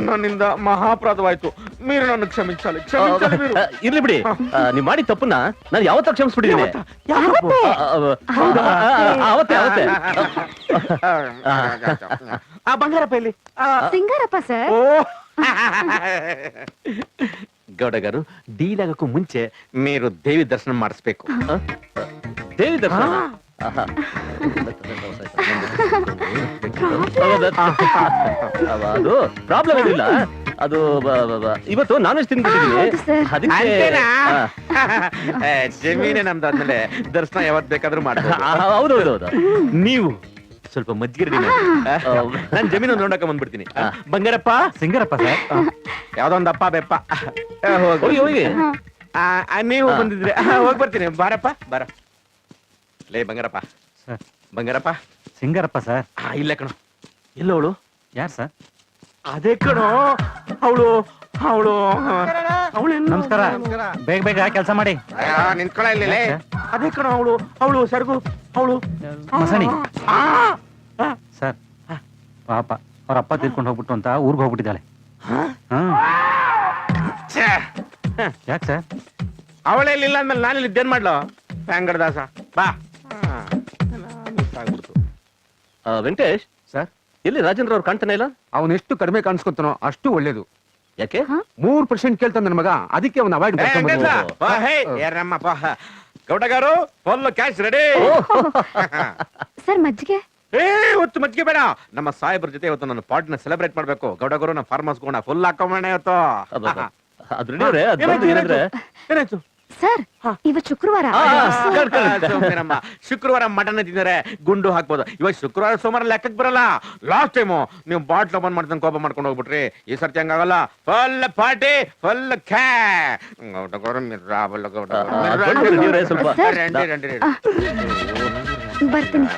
ನನ್ನಿಂದ ಮಹಾಪರಾಧವಾಯ್ತು. మీరు నన్ను క్షమించాలి. ಇರ್ಲಿ ಬಿಡಿ. ನೀವು ಮಾಡಿ ತಪ್ಪನ್ನ ನಾನು ಯಾವತ್ತ ಕ್ಷಮಿಸ್ಬಿಟ್ಟಿದ್ದೀನಿ. ಅವತ್ತೇ ಬಂಗಾರಪ್ಪ ಇಲ್ಲಿ. ಸಿಂಗಾರಪ್ಪ ಸರ್. ಗೌಡ గారు, ಡೀಲ್ ಆಗಕ್ಕೂ ಮುಂಚೆ మీరు ದೇವಿ ದರ್ಶನ ಮಾಡಿಸ್ಬೇಕು. ದೇವಿ ದರ್ಶನ? ಅದು ಪ್ರಾಬ್ಲಮ್ ಏನಿಲ್ಲ. ಅದು ಇವತ್ತು ನಾನ್ ವೆಜ್ ತಿಂದ್ಬಿಟ್ಟಿದೀನಿ. ಅದಕ್ಕೆ ಜಮೀನೇ ನಮ್ದು. ಆದ್ಮೇಲೆ ದರ್ಶನ ಯಾವತ್ ಬೇಕಾದ್ರೂ ಮಾಡ್ಬೋದು. ಹೌದೌದು. ನೀವು ಸ್ವಲ್ಪ ಮಜ್ಜಿಗೆ ರೆಡಿ ಮಾಡಿ. ನಾನ್ ಜಮೀನು ನೋಡಕ ಬಂದ್ಬಿಡ್ತೀನಿ. ಬಂಗಾರಪ್ಪ, ಸಿಂಗರಪ್ಪ ಸರ್. ಯಾವ್ದೋ ಒಂದಪ್ಪ ಬೆಪ್ಪ. ಹೋಗಿ ಹೋಗಿ. ನೀವು ಬಂದಿದ್ರೆ ಹೋಗಿ ಬರ್ತೀನಿ. ಬಾರಪ್ಪ ಬಾರ. ಲೇ ಬಂಗಾರಪ್ಪ. ಬಂಗಾರಪ್ಪ. ಸಿಂಗರಪ್ಪ ಸರ್. ಇಲ್ಲ ಕಣೋ. ಎಲ್ಲವಳು? ಯಾರು ಸರ್? ಅದೇ ಕಣೋ, ಅವಳು ಅವಳು ನಮಸ್ಕಾರ. ಬೇಗ ಬೇಗ ಕೆಲಸ ಮಾಡಿ. ನಿಂತ್ಕೊಳ ಇಲ್ಲ. ಅದೇ ಕಣೋ, ಅವಳು ಸರಗು, ಅವಳು ಮಸಣಿ ಸರ್. ಪಾಪ ಅವ್ರ ಅಪ್ಪ ತಿರ್ಕೊಂಡು ಹೋಗ್ಬಿಟ್ಟು ಅಂತ ಊರ್ಗ್ ಹೋಗ್ಬಿಟ್ಟಿದ್ದಾಳೆ. ಯಾಕೆ ಸರ್? ಅವಳೇ ಇಲ್ಲ ಅಂದ್ಮೇಲೆ ನಾನು ಇಲ್ಲಿ ಇದ್ದೇನ್ ಮಾಡ್ಲು? ಬ್ಯಾಂಗಡ ದಾಸ ಬಾ. ವೆಂಕಟೇಶ್ ಸರ್, ಎಲ್ಲಿ ರಾಜೇಂದ್ರ ಅವ್ರು ಕಾಣ್ತಾನೆ ಇಲ್ಲ? ಅವನ್ ಎಷ್ಟು ಕಡಿಮೆ ಕಾಣಿಸ್ಕೊತಾನೋ ಅಷ್ಟು ಒಳ್ಳೇದು. ಯಾಕೆ? 3% ಕೇಳ್ತಾನೆ ನನ್ನ ಮಗ, ಅದಕ್ಕೆ ಅವ್ನ ಅವಾಯ್ಡ್ ಗೌಡ గారు, ಫುಲ್ ಕ್ಯಾಶ್ ರೆಡಿ. ಸರ್ ಮಜ್ಜಿಗೆ? ಇವತ್ತು ಮಜ್ಜಿಗೆ ಬೇಡ. ನಮ್ಮ ಸಾಹೇಬ್ರ ಜೊತೆ ಇವತ್ತು ನನ್ನ ಪಾರ್ಟಿನ ಸೆಲೆಬ್ರೇಟ್ ಮಾಡ್ಬೇಕು. ಗೌಡ గారు, ನಮ್ಮ ಫಾರ್ಮ್ ಹೌಸ್ ಗೋಣ ಫುಲ್ ಹಾಕೊಂಬಣ್ಣ ಇವತ್ತು. ಅದು ರೆಡಿ ಅವ್ರೆ. ಅದು ಏನಂದ್ರೆ ಏನಾಯ್ತು ಸರ್, ಇವತ್ತು ಶುಕ್ರವಾರ. ಶುಕ್ರವಾರ ಮಟನ್ ತಿಂದರೆ ಗುಂಡು ಹಾಕ್ಬೋದು. ಇವಾಗ ಶುಕ್ರವಾರ ಸೋಮವಾರ ಲೆಕ್ಕಕ್ಕೆ ಬರಲ್ಲ. ಲಾಸ್ಟ್ ಟೈಮು ನೀವು ಬಾಟ್ಲ್ ಓಪನ್ ಮಾಡ್ತಾನೆ ಕೋಪ ಮಾಡ್ಕೊಂಡು ಹೋಗ್ಬಿಟ್ರಿ. ಈ ಸರ್ತಿ ಹಂಗಾಗಲ್ಲ. ಫುಲ್ ಪಾರ್ಟಿ, ಫುಲ್ ಬರ್ತೀನಿ.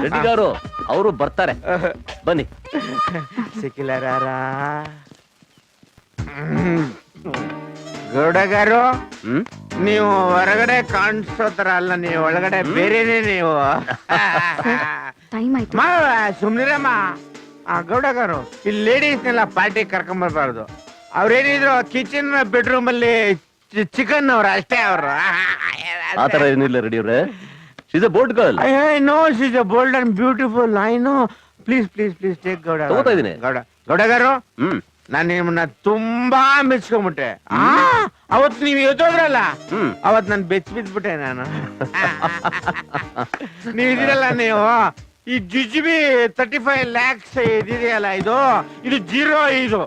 ರೆಡ್ಡಿ ಗಾರು ಅವರು ಬರ್ತಾರೆ, ಬನ್ನಿ. ಸಿಕ್ಕಿಲ್ಲ. ಗೌಡಗಾರು ಹ್ಮ್ ನೀವು ಹೊರಗಡೆ ಕಾಣಿಸೋ ತರ ಅಲ್ಲ, ನೀವು ಒಳಗಡೆ ಬೇರೆನೆ ನೀವು. ಟೈಮ್ ಆಯ್ತು. ಮಾವ ಸುಮ್ನಿರಮ್ಮ. ಗೌಡಗಾರು ಈ ಲೇಡೀಸ್ನೆಲ್ಲ ಪಾರ್ಟಿ ಕರ್ಕೊಂಬರ್ಬಾರ್ದು. ಅವ್ರೇನಿದ್ರು ಕಿಚನ್ ಬೆಡ್ರೂಮ್ ಅಲ್ಲಿ ಚಿಕನ್ ಅವ್ರು ಅಷ್ಟೇ ಅವರು. ಆತರ ಏನಿಲ್ಲ ರೆಡಿ ಅವ್ರೆ. She's a bold girl. I know she is a bold and beautiful. I know. Please please please take Gowda. ತಗೋತಾ ಇದೀನಿ. ಗೌಡಗಾರು ಹ್ಮ್ ನಾನು ನಿಮ್ಮನ್ನ ತುಂಬಾ ಮೆಚ್ಕೊಂಬಿಟ್ಟೆ. ಅವತ್ ನೀವ್ ಎದ್ದೋದ್ರಲ್ಲ, ಹ್ಮ್ ಅವತ್ ನಾನು ಬೆಚ್ಚ ಬಿದ್ಬಿಟ್ಟೆ ನಾನು. ನೀವ್ ಇದೀರಲ್ಲ, ನೀವು ಈ ಜುಜುಬಿ 35 lakhs ಇದೆಯಲ್ಲ, ಇದು 0 ಇದು.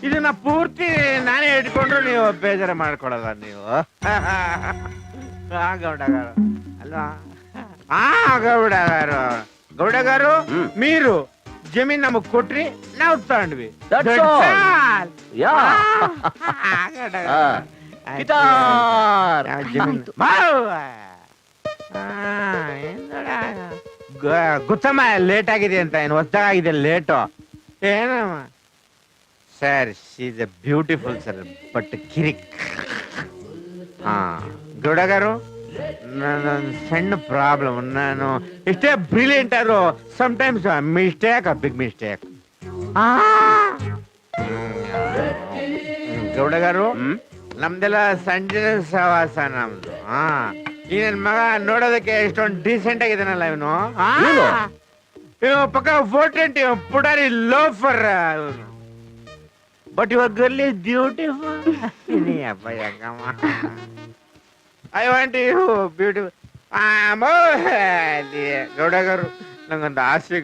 ಇದನ್ನ ಪೂರ್ತಿ ನಾನೇ ಇಟ್ಕೊಂಡ್ರು ನೀವು ಬೇಜಾರ ಮಾಡ್ಕೊಡಲ್ಲ ನೀವು. ಗೌಡಗಾರು ಅಲ್ವಾ? ಗೌಡಗಾರು ಗೌಡಗಾರು మీరు ಜಮೀನ್ ನಮಗ್ ಕೊಟ್ರಿ, ನಾವು ತಗೊಂಡ್ವಿ. That's all. ಯಾ ಗಿಟಾರ್. ಗುತ್ತಮ್ಮ ಲೇಟ್ ಆಗಿದೆ ಅಂತ, ಏನು ಹೊಸದಾಗಿದೆ ಲೇಟು ಏನಮ್ಮ? Sir she's a beautiful sir, but ಕಿರಿಕ್. ಗೌಡಗಾರು ನಾನೊಂದು ಸಣ್ಣ ಪ್ರಾಬ್ಲಮ್. ನಾನು ಎಷ್ಟೇ ಬ್ರಿಲಿಯಂಟ್ ಆದ್ರೂ ಸಮ್ಟೈಮ್ಸ್ ಮಿಸ್ಟೇಕ್, ಬಿಗ್ ಮಿಸ್ಟೇಕ್. ಗೌಡಗಾರು ನಮ್ದೆಲ್ಲ ಸಂಜೆ ಸಹವಾಸ ನಮ್ದು. ಈ ನನ್ ಮಗ ನೋಡೋದಕ್ಕೆ ಎಷ್ಟೊಂದು ಡೀಸೆಂಟ್ ಆಗಿದ್ದಾನಲ್ಲ ಇವನು. ಪಕ್ಕ 420 ಪುಡಾರಿ loafer. But your girl is beautiful. ಅಪ್ಪ ಯಾಕಮ್ಮ, ಐ ವಾಂಟ್ ಯು ಬ್ಯೂಟಿಫುಲ್. ಗೌಡಗಾರು ನಂಗೊಂದು ಆಸೆ.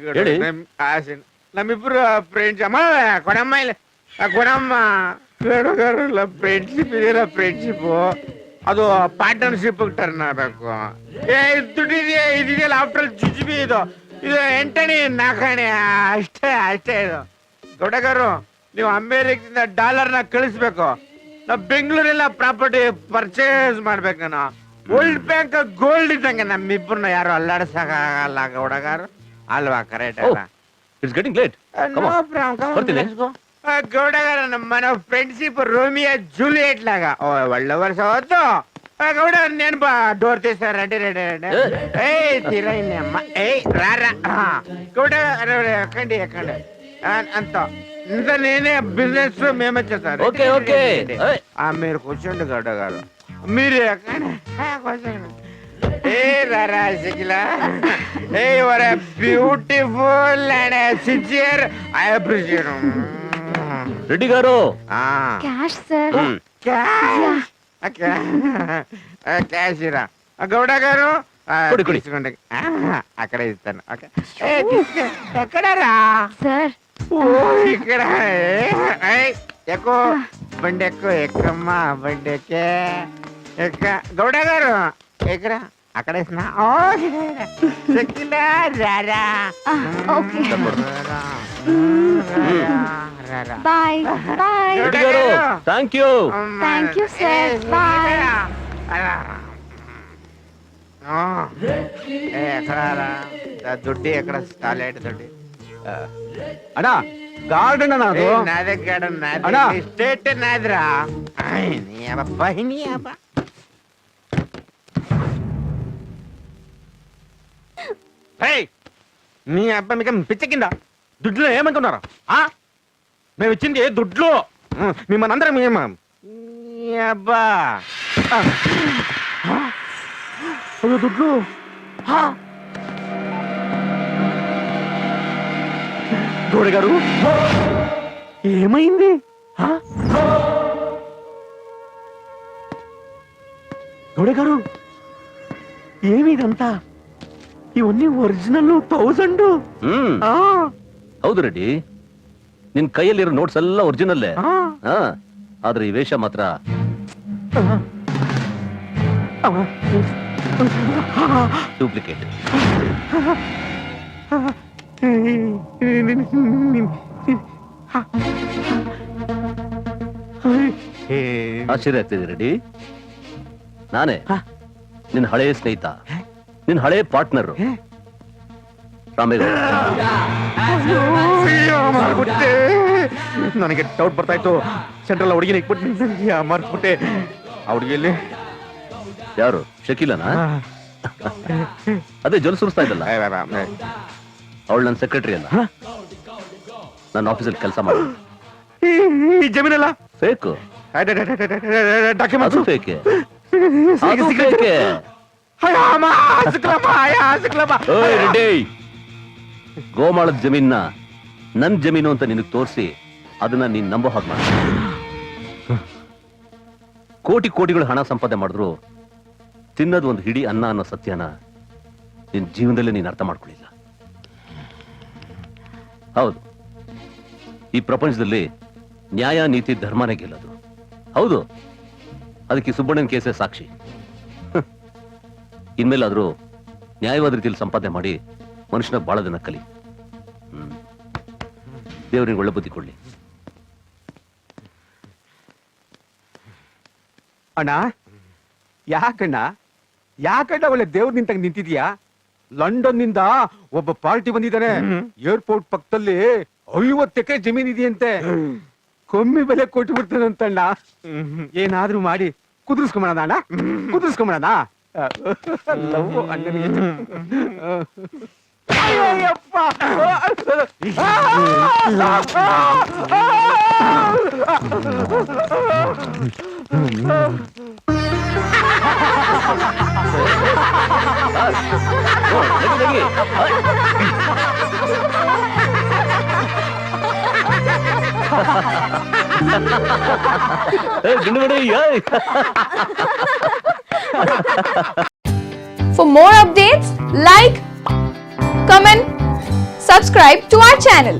ಆಸೆ ನಮ್ಮಿಬ್ರು ಫ್ರೆಂಡ್ಸ್. ಅಮ್ಮ ಕೊಡಮ್ಮ ಇಲ್ಲ, ಕೊಡಮ್ಮ. ಗೌಡಗಾರು ಇಲ್ಲ, ಫ್ರೆಂಡ್ಶಿಪ್ ಇದೆಯಲ್ಲ, ಫ್ರೆಂಡ್ಶಿಪ್ ಅದು ಪಾರ್ಟ್ನರ್ಶಿಪ್ ಟರ್ನ್ ಆಗ್ಬೇಕು. ದುಡ್ಡಿದೆಯಾ ಇದೆಯಲ್ಲ, ಆಫ್ಟರ್ ಜುಜುಬಿ ಇದು 8 4 ಅಷ್ಟೇ ಅಷ್ಟೇ ಇದು. ಗೌಡಗಾರು ನೀವು ಅಮೇರಿಕದಿಂದ ಡಾಲರ್ನ ಕಳಿಸ್ಬೇಕು, ನಾವು ಬೆಂಗಳೂರೆಲ್ಲ ಪ್ರಾಪರ್ಟಿ ಪರ್ಚೇಸ್ ಮಾಡ್ಬೇಕು. ನಾನು ವರ್ಲ್ಡ್ ಬ್ಯಾಂಕ್ ಗೋಲ್ಡ್ ಇದ್ದಂಗೆ ನಮ್ಮಿಬ್ಬರನ್ನ ಯಾರು ಅಲ್ಲಾಡ್ಸಕ್ಕಾಗಲ್ಲ ಗೌಡಗಾರು ಅಲ್ವಾ? ಕರೆಕ್ಟ್ ಅಲ್ಲ? It's getting late. ಬರ್ತೀನಿ. ಗೌಡಗಾರ ನಮ್ಮ ಮನೆ ಫ್ರೆಂಡ್ಶಿಪ್ ರೋಮಿಯೋ ಜೂಲಿಯಟ್ ಲಾಗ ಒಳ್ಳೆ ವರ್ಷ ಹೋದ್ದು. ಗೌಡ ನೆನ್ಪ ಡೋರ್ ತೀಸ ರೆಡಿ ರೆಡಿ ರೆಡಿ. ಏಯ್ ತೀರ ಇನ್ನಮ್ಮ ಏಯ್ ರಾರ. ಗೌಡ ಕಂಡಿ ಕಂಡಿ ಅಂತ ఇంత నేనే బిజినెస్ మేమే చేస్తారు. ఓకే ఓకే మీరు కూర్చోండి గౌడ గారు. మీరు ఏ రారా సికిలా. ఏ your beautiful and sincere. I appreciate. Reddy గారు ಕ್ಯಾಶ್ ಸರ್. క్యాష్ రా గౌడ గారు. తీసుకోండి, అక్కడే ఇస్తాను. ఎక్కడరా ಸರ್? ఇక్కడ ఎక్కువ బండి ఎక్కువ ఎక్కమ్మా, బండి ఎక్కే ఎక్క. గౌడ గారు ఎక్కడ? అక్కడ వేసిన రారా. Okay bye bye. రెడ్డి గారు thank you. Thank you sir. Bye. ఎక్కడారా దుడ్డి? ఎక్కడ టాయిలెట్ దుడ్డి? ಅಣ್ಣ ಗಾರ್ಡನ್ ಅಣ್ಣ ಅದು. ನಾದೇ ಗಾರ್ಡನ್, ಅಣ್ಣ. ನಾದೇ ಸ್ಟೇಟ್ ನಾದ್ರಾ. ನೀ ಅಬ್ಬ ನೀ ಅಬ್ಬ. నీ అబ్బా మీకు పిచ్చ కింద దుడ్లు ఏమనుకున్నారు? మేము ఇచ్చింది దుడ్లు, మిమ్మల్ని అందరం మేము అబ్బా దుడ్లు. గౌడ గారు ఏమైంది? గౌడ గారు ఏమి ఇదంతా? ಇವನ್ನೇ ಒರಿಜಿನಲ್ 1000. ಹೌದು ರೆಡ್ಡಿ, ನಿನ್ ಕೈಯಲ್ಲಿರೋ ನೋಟ್ಸ್ ಎಲ್ಲ ಒರಿಜಿನಲ್ಲೇ. ಆದ್ರೆ ಈ ವೇಷ ಮಾತ್ರ ಡೂಪ್ಲಿಕೇಟ್. ಆಶ್ಚರ್ಯ ಆಗ್ತಿದೆ ರೆಡ್ಡಿ. ನಾನೇ ನಿನ್ ಹಳೆ ಸ್ನೇಹಿತ, ನಿನ್ ಹಳೆ ಪಾರ್ಟ್ನರ್ ರಾಮೇಗೌಡ. ನನಗೆ ಡೌಟ್ ಬರ್ತಾ ಇತ್ತು. ಸೆಂಟ್ರಲ್ ಹುಡುಗಿನ ಇಟ್ಬಿಟ್ಟು ಮರ್ತ್ಬಿಟ್ಟೆ. ಆ ಹುಡುಗಿಯಲ್ಲಿ ಯಾರು ಶಕೀಲನಾ? ಅದೇ ಜೊಲ್ ಸುರಿಸ್ತಾ ಇದ್ದಲ್ಲ, ಅವಳು ನನ್ನ ಸೆಕ್ರೆಟರಿ ಅಲ್ಲ, ನನ್ನ ಆಫೀಸಲ್ಲಿ ಕೆಲಸ ಮಾಡ. ಈ ಜಮೀನೆಲ್ಲ ಫೇಕು, ಡಾಕ್ಯುಮೆಂಟ್ಸ್ ಅದು ಫೇಕೆ, ಅದು ಫೇಕೆ. ಓಯ್ ರೆಡ್ಡಿ, ಗೋಮಾಳದ ಜಮೀನ್ನ ನನ್ ಜಮೀನು ಅಂತ ನಿನಗೆ ತೋರಿಸಿ ಅದನ್ನ ನೀನ್ ನಂಬೋ ಹಾಗೆ ಮಾಡ. ಕೋಟಿ ಕೋಟಿಗಳು ಹಣ ಸಂಪಾದನೆ ಮಾಡಿದ್ರು ತಿನ್ನೋದು ಒಂದು ಹಿಡಿ ಅನ್ನ ಅನ್ನೋ ಸತ್ಯನ ನಿನ್ ಜೀವನದಲ್ಲಿ ನೀನ್ ಅರ್ಥ ಮಾಡ್ಕೊಳ್ಳಿಲ್ಲ. ಹೌದು, ಈ ಪ್ರಪಂಚದಲ್ಲಿ ನ್ಯಾಯ ನೀತಿ ಧರ್ಮನೇ ಗೆಲ್ಲೋದು. ಹೌದು, ಅದಕ್ಕೆ ಸುಬ್ಬಣ್ಣನ ಕೇಸೇ ಸಾಕ್ಷಿ. ಇನ್ಮೇಲಾದ್ರೂ ನ್ಯಾಯವಾದ ರೀತಿಯಲ್ಲಿ ಸಂಪಾದನೆ ಮಾಡಿ ಮನುಷ್ಯನ ಬಾಳದನ್ನ ಕಲಿ. ದೇವರಿಗೆ ಒಳ್ಳೆ ಬುದ್ಧಿ ಕೊಡ್ಲಿ. ಅಣ್ಣ, ಯಾಕಣ್ಣ ಒಳ್ಳೆ ದೇವ್ರ ನಿಂತಂಗ್ ನಿಂತಿದ್ಯಾ? ಲಂಡನ್ ನಿಂದ ಒಬ್ಬ ಪಾರ್ಟಿ ಬಂದಿದ್ದಾನೆ. ಏರ್ಪೋರ್ಟ್ ಪಕ್ಕದಲ್ಲಿ 50 ಎಕರೆ ಜಮೀನ್ ಇದೆಯಂತೆ. ಕಮ್ಮಿ ಬೆಲೆ ಕೊಟ್ಟು ಬಿಡ್ತಾನಂತಣ್ಣ. ಏನಾದ್ರೂ ಮಾಡಿ ಕುದುರಿಸ್ಕೊಂಬಣ ಅಣ್ಣ, ಕುದುರಿಸ್ಕೊಂಬಣ. ಅಣ್ಣನಿಗೆ Ayyappa, For more updates, like, comment, subscribe to our channel.